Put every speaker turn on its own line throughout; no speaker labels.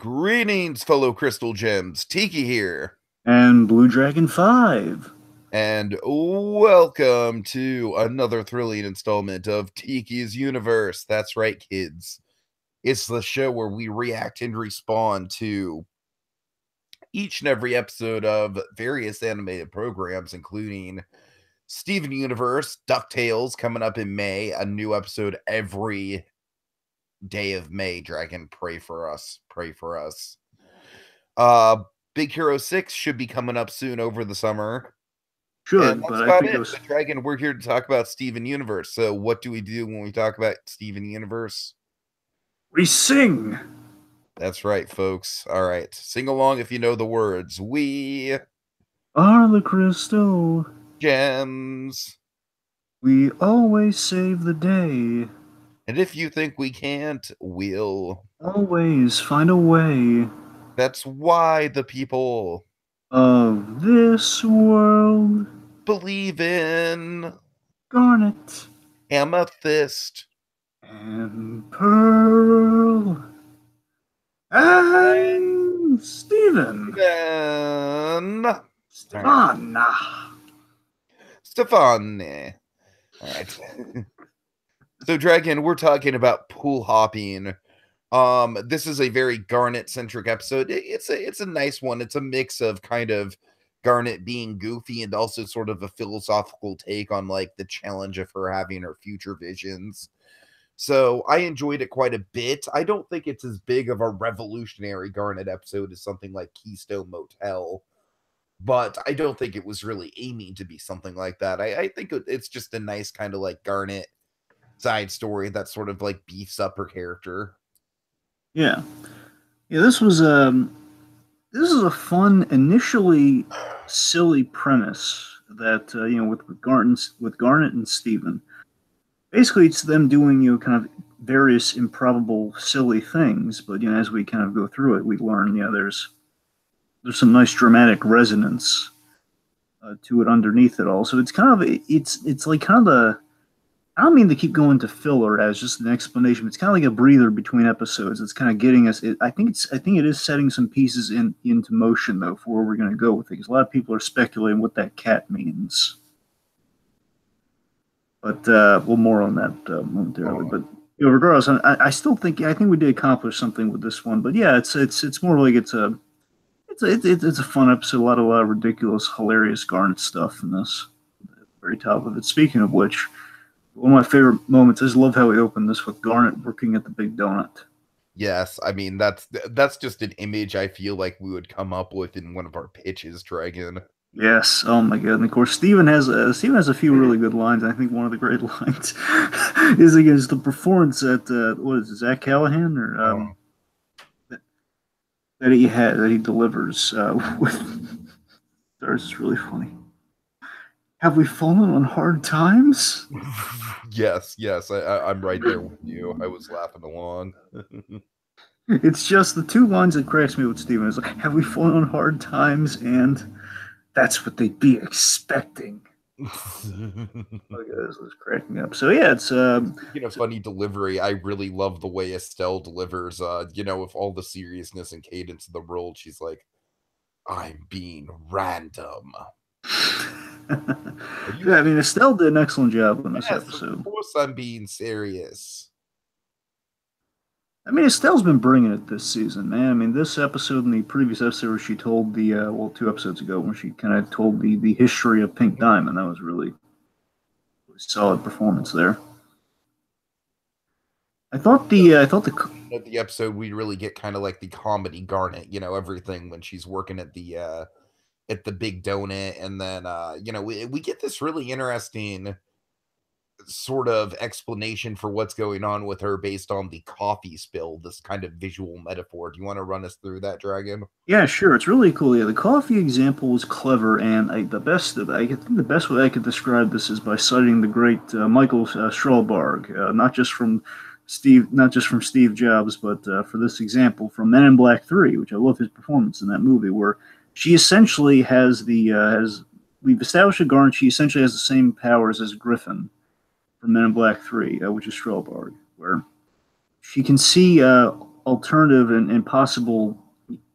Greetings, fellow crystal gems. Tiki here.
And BlueDragonFive.
And welcome to another thrilling installment of Tiki's Universe. That's right, kids. It's the show where we react and respond to each and every episode of various animated programs, including Steven Universe, DuckTales coming up in May, a new episode every day of May. Dragon, pray for us. Pray for us. Big Hero 6 should be coming up soon over the summer. And
Should,
that's
but I
about
think it
it.
was...
So, Dragon, we're here to talk about Steven Universe. So what do we do when we talk about Steven Universe?
We sing!
That's right, folks. All right. Sing along if you know the words. We
Are the crystal.
gems.
We always save the day.
And if you think we can't, we'll
Always find a way.
That's why the people
Of this world.
believe in
Garnet.
amethyst
And Pearl. And Steven.
Stefan. All right. So, Dragon, we're talking about pool hopping. This is a very Garnet-centric episode. It's a nice one. It's a mix of kind of Garnet being goofy and also sort of a philosophical take on like the challenge of her having her future visions. So I enjoyed it quite a bit. I don't think it's as big of a revolutionary Garnet episode as something like Keystone Motel, but I don't think it was really aiming to be something like that. I think it's just a nice kind of like Garnet side story that sort of like beefs up her character.
Yeah. Yeah, this is a fun, initially silly premise that with Garnet and Steven. Basically, it's them doing kind of various improbable, silly things. But as we kind of go through it, we learn there's some nice dramatic resonance to it underneath it all. So it's kind of it's like kind of the I don't mean to keep going to filler as just an explanation. But it's kind of like a breather between episodes. It's kind of getting us. I think it is setting some pieces into motion though for where we're going to go with it. Because a lot of people are speculating what that cat means. But we'll more on that momentarily. But regardless, I still think we did accomplish something with this one. But yeah, it's more like it's a fun episode. A lot of ridiculous, hilarious Garnet stuff in this. At the very top of it. Speaking of which, one of my favorite moments. I just love how we opened this with Garnet working at the Big Donut.
Yes, I mean that's just an image I feel like we would come up with in one of our pitches, Dragon.
Yes. Oh my god. And of course, Steven has a few really good lines. I think one of the great lines is against the performance at what is it, Zach Callahan or that he delivers with. It's really funny. Have we fallen on hard times?
Yes, I'm right there with you. I was laughing along.
It's just the two lines that cracks me with Steven. It's like, have we fallen on hard times? And that's what they'd be expecting. Oh, this was cracking up. So yeah, it's
funny delivery. I really love the way Estelle delivers. With all the seriousness and cadence of the role, she's like, "I'm being random."
Yeah, I mean, Estelle did an excellent job in this episode.
Of course, I'm being serious.
I mean, Estelle's been bringing it this season, man. I mean, this episode and the previous episode where she told the 2 episodes ago when she kind of told the history of Pink Diamond, that was really solid performance there. I thought the
episode we really get kind of like the comedy Garnet, everything when she's working at the Big Donut, and then we get this really interesting sort of explanation for what's going on with her based on the coffee spill, this kind of visual metaphor. Do you want to run us through that, Dragon?
Yeah, sure. It's really cool. Yeah, the coffee example was clever, and I think the best way I could describe this is by citing the great Michael Strelbarg, not just from Steve Jobs, but for this example from Men in Black 3, which I love his performance in that movie, where she essentially has we've established a Garnet. She essentially has the same powers as Griffin from Men in Black 3, which is Strelbarg, where she can see alternative and possible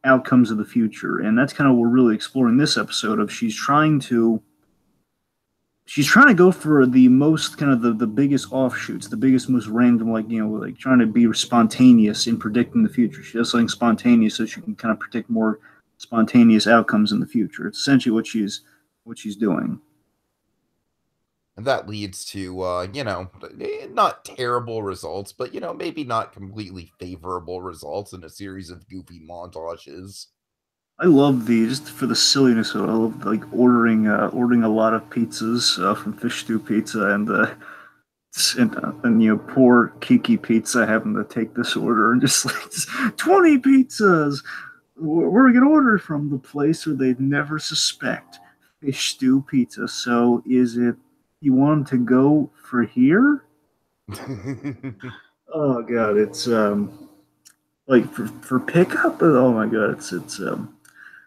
outcomes of the future, and that's kind of what we're really exploring this episode. Of she's trying to go for the most kind of the biggest offshoots, the biggest, most random, like, like trying to be spontaneous in predicting the future. She does something spontaneous so she can kind of predict more spontaneous outcomes in the future. It's essentially what she's doing.
And that leads to, not terrible results, but, maybe not completely favorable results in a series of goofy montages.
I love just for the silliness of it. I love like ordering a lot of pizzas from Fish Stew Pizza and poor Kiki Pizza having to take this order and just like 20 pizzas. We're gonna order from the place where they'd never suspect, Fish Stew Pizza. So is it you want to go for here? Oh god, it's like for pickup. Oh my god,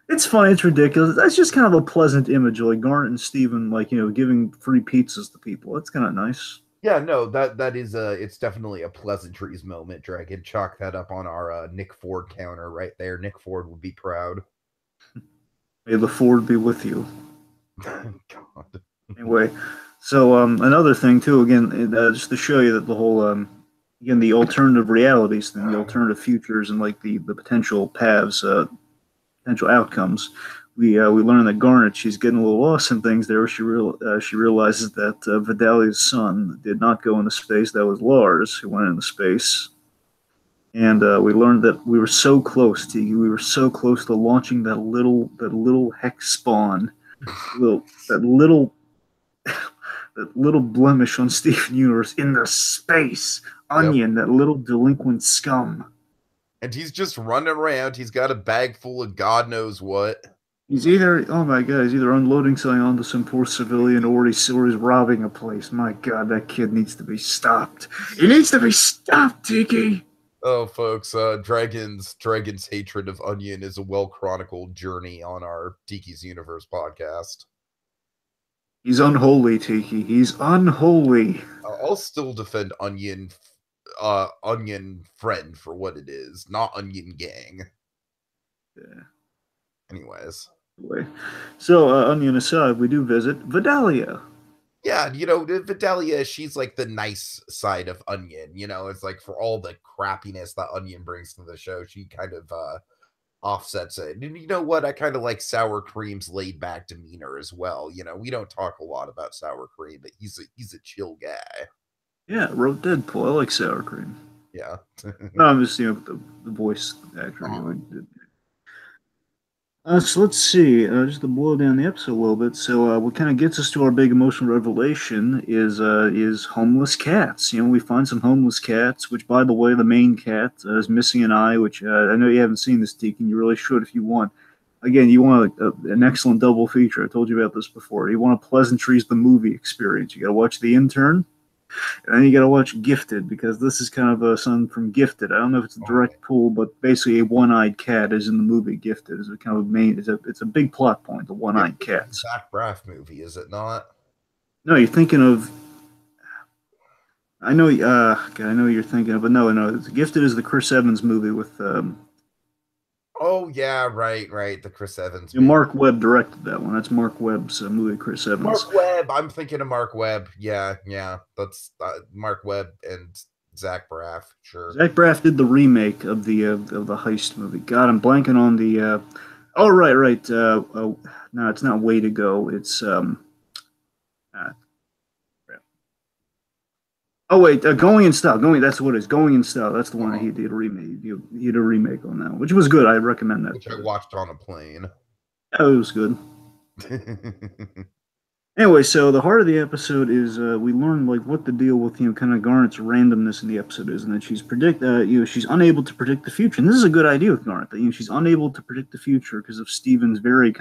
it's funny. It's ridiculous. That's just kind of a pleasant image, like Garnet and Steven, like giving free pizzas to people. That's kind of nice.
Yeah, no, that is it's definitely a pleasantries moment, Dragon. Chalk that up on our Nick Ford counter right there. Nick Ford would be proud.
May the Ford be with you.
God.
Anyway, so another thing too, again, just to show you that the whole again, the alternative realities and the alternative futures and like the potential paths, potential outcomes. We learn that Garnet, she's getting a little lost in things there. She realizes that Vidalia's son did not go into space. That was Lars who went into space. And we learned that we were so close, Tiki. We were so close to launching that little hex spawn, that little blemish on Steven Universe in the space onion, yep. That little delinquent scum.
And he's just running around. He's got a bag full of God knows what.
He's either, oh my god, he's either unloading something onto some poor civilian or he's robbing a place. My god, that kid needs to be stopped. He needs to be stopped, Tiki.
Oh, folks, Dragon's hatred of Onion is a well-chronicled journey on our Tiki's Universe podcast.
He's unholy, Tiki. He's unholy.
I'll still defend Onion friend for what it is, not Onion gang.
Yeah.
Anyways.
So, Onion aside, we do visit Vidalia.
Yeah, Vidalia, she's like the nice side of Onion. It's like for all the crappiness that Onion brings to the show, she kind of offsets it. And you know what? I kind of like Sour Cream's laid back demeanor as well. We don't talk a lot about Sour Cream, but he's a chill guy.
Yeah, wrote Deadpool. I like Sour Cream.
Yeah.
No, I'm just the voice actor. So let's see, just to blow down the episode a little bit. So what kind of gets us to our big emotional revelation is homeless cats. We find some homeless cats, which, by the way, the main cat is missing an eye, which I know you haven't seen this, Tiki, and you really should if you want. Again, you want an excellent double feature. I told you about this before. You want a Pleasantries the movie experience. You got to watch The Intern. And then you got to watch Gifted, because this is kind of something from Gifted. I don't know if it's a direct pull, but basically a one-eyed cat is in the movie Gifted. Is a kind of main. It's a big plot point. The one-eyed cat.
Zach Braff movie, is it not?
No, you're thinking of. I know. God, I know you're thinking of, but no. Gifted is the Chris Evans movie with.
Oh yeah, right. The Chris Evans.
Mark Webb directed that one. That's Mark Webb's movie, Chris Evans.
Mark Webb. I'm thinking of Mark Webb. Yeah. That's Mark Webb and Zach Braff. Sure.
Zach Braff did the remake of the heist movie. God, I'm blanking on the. Oh right. No, it's not Way to Go. It's Oh wait, Going in Style. That's what it is. Going in Style. That's the one that he did a remake. He did a remake on that, which was good. I recommend that.
Which I watched on a plane.
Yeah, it was good. Anyway, so the heart of the episode is we learn like what the deal with kind of Garnet's randomness in the episode is, and that she's she's unable to predict the future. And this is a good idea with Garnet, that she's unable to predict the future because of Steven's very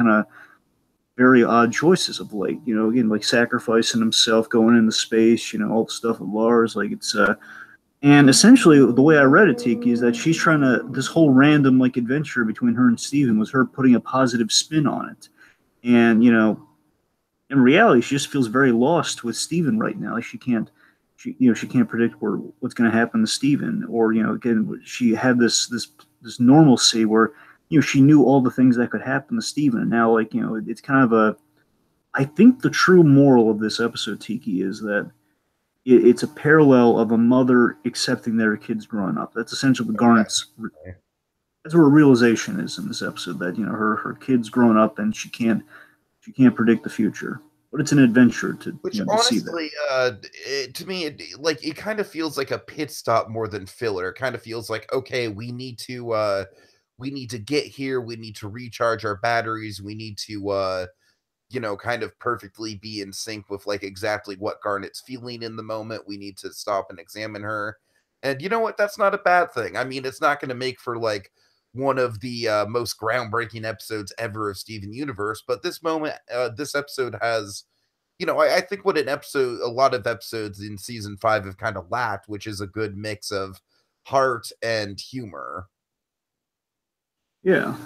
odd choices of late. Again, like sacrificing himself, going into space, all the stuff with Lars. Like it's and essentially the way I read it, Tiki, is that she's trying to, this whole random like adventure between her and Steven was her putting a positive spin on it. And in reality, she just feels very lost with Steven right now. Like she she can't predict what's going to happen to Steven, or again, she had this normalcy where she knew all the things that could happen to Steven. And now, like, it's kind of a. I think the true moral of this episode, Tiki, is that it's a parallel of a mother accepting their kids growing up. That's essentially what Garnet's. That's what her realization is in this episode, that her kid's grown up and she can't predict the future, but it's an adventure to
Which
to see that.
honestly, to me, it kind of feels like a pit stop more than filler. It kind of feels like, okay, we need to get here. We need to recharge our batteries. We need to kind of perfectly be in sync with like exactly what Garnet's feeling in the moment. We need to stop and examine her. And you know what? That's not a bad thing. I mean, it's not going to make for like one of the most groundbreaking episodes ever of Steven Universe, but this episode has, I think what a lot of episodes in season 5 have kind of lacked, which is a good mix of heart and humor.
Yeah. Of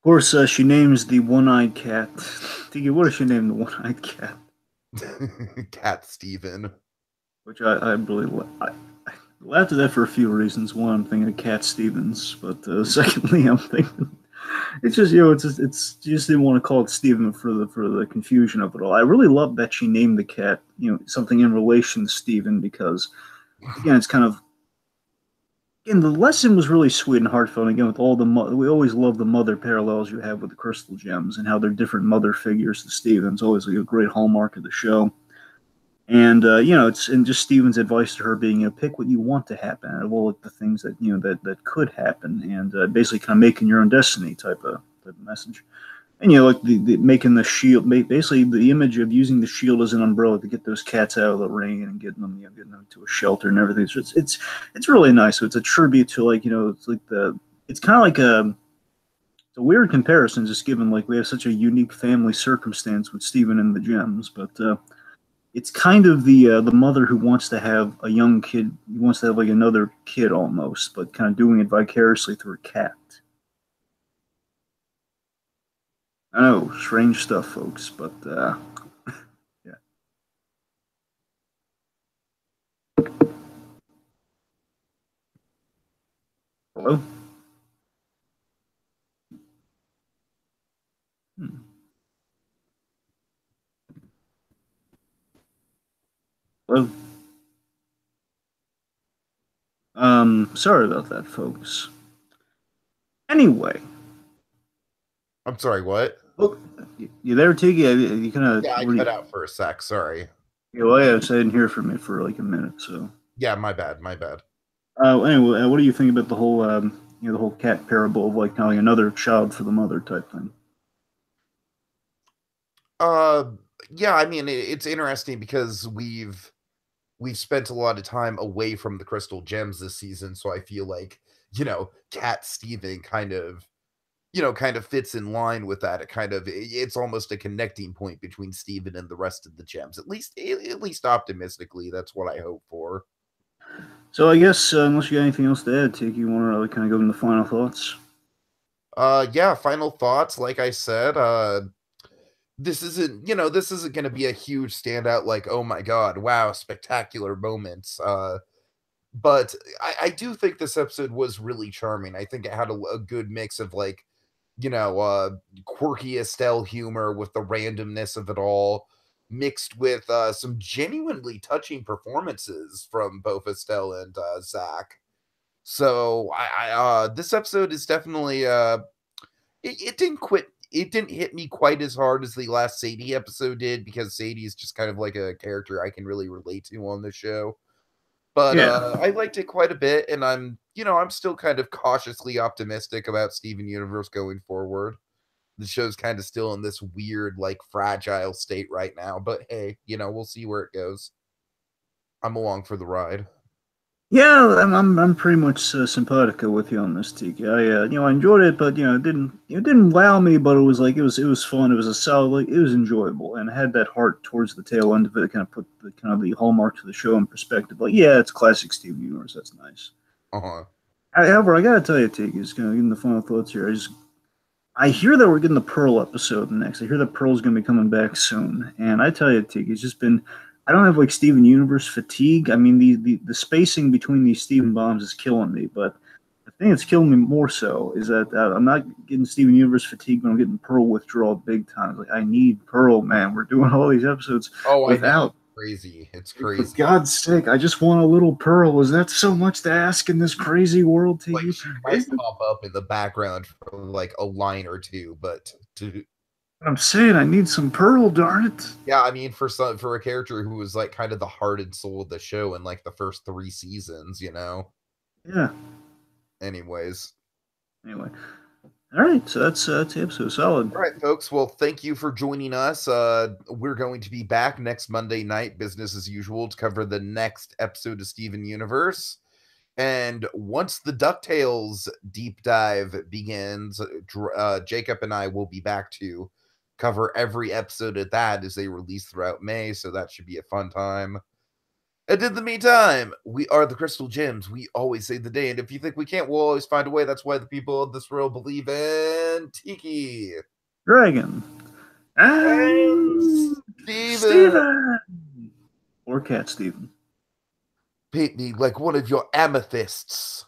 course, she names the one-eyed cat. Tiki, what does she name the one-eyed cat?
Cat Steven.
Which I really I laughed at that for a few reasons. One, I'm thinking of Cat Stevens, but secondly, I'm thinking it's just it's you just didn't want to call it Steven for the confusion of it all. I really love that she named the cat something in relation to Steven, because again, it's kind of. And the lesson was really sweet and heartfelt. Again, with all we always love the mother parallels you have with the crystal gems and how they're different mother figures to Steven. It's always like a great hallmark of the show. And it's just Steven's advice to her being, pick what you want to happen out of all of the things that that could happen, and basically kind of making your own destiny type of message. And like the making the shield, basically the image of using the shield as an umbrella to get those cats out of the rain and getting them to a shelter and everything. So it's really nice. So it's a tribute to it's kind of like it's a weird comparison, just given like we have such a unique family circumstance with Steven and the gems, but it's kind of the mother who wants to have a young kid, who wants to have like another kid almost, but kind of doing it vicariously through a cat. I know, strange stuff, folks, but yeah. Hello? Hello? Sorry about that, folks. Anyway.
I'm sorry, what?
Look, you there, Tiki? You kind of...
Yeah, I cut out for a sec, sorry.
Yeah, well, yeah, so I didn't hear from you for like a minute, so...
Yeah, my bad.
Anyway, what do you think about the whole, the whole cat parable of like having another child for the mother type thing?
Yeah, I mean, it's interesting because we've spent a lot of time away from the crystal gems this season, so I feel like, Cat Steven kind of fits in line with that. It's almost a connecting point between Steven and the rest of the gems. At least optimistically, that's what I hope for.
So I guess unless you got anything else to add, Tiki, you want to really kind of go into final thoughts?
Yeah, final thoughts. Like I said, this isn't going to be a huge standout. Like, oh my god, wow, spectacular moments. But I do think this episode was really charming. I think it had a good mix of like, quirky Estelle humor with the randomness of it all, mixed with some genuinely touching performances from both Estelle and Zach. So this episode is definitely it didn't hit me quite as hard as the last Sadie episode did, because Sadie is just kind of like a character I can really relate to on this show. But
Yeah.
I liked it quite a bit, and I'm still kind of cautiously optimistic about Steven Universe going forward. The show's kind of still in this weird, like, fragile state right now, but hey, we'll see where it goes. I'm along for the ride.
Yeah, I'm pretty much simpatico with you on this, Tiki. I enjoyed it, but it didn't wow me, but it was fun. It was a solid, like, it was enjoyable, and it had that heart towards the tail end of it. It kind of put the hallmarks of the show in perspective. Like, yeah, it's classic Steven Universe. That's nice.
Uh-huh.
However, I gotta tell you, Tiki, just kind of giving the final thoughts here. I hear that we're getting the Pearl episode next. I hear that Pearl's going to be coming back soon. And I tell you, Tiki, it's just been. I don't have like Steven Universe fatigue. I mean, the spacing between these Steven bombs is killing me. But the thing that's killing me more so is that I'm not getting Steven Universe fatigue, but I'm getting Pearl withdrawal big time. Like, I need Pearl, man. We're doing all these episodes
Oh, I know.
without.
Crazy. It's
Like, for
crazy.
God's sake, I just want a little Pearl. Is that so much to ask in this crazy world,
Like,
Tiki?
she might pop up in the background for like a line or two, but
I'm saying I need some Pearl, darn it.
yeah, I mean, for a character who was like kind of the heart and soul of the show in like the first 3 seasons,
Yeah.
Anyways.
Anyway. All right, so that's the episode. Solid.
All right, folks. Well, thank you for joining us. We're going to be back next Monday night, business as usual, to cover the next episode of Steven Universe. And once the DuckTales deep dive begins, Jacob and I will be back to cover every episode of that as they release throughout May. So that should be a fun time. And in the meantime, we are the Crystal Gems. We always save the day. And if you think we can't, we'll always find a way. That's why the people of this world believe in Tiki.
Dragon. And Steven. Or Cat Steven.
Paint me like one of your amethysts.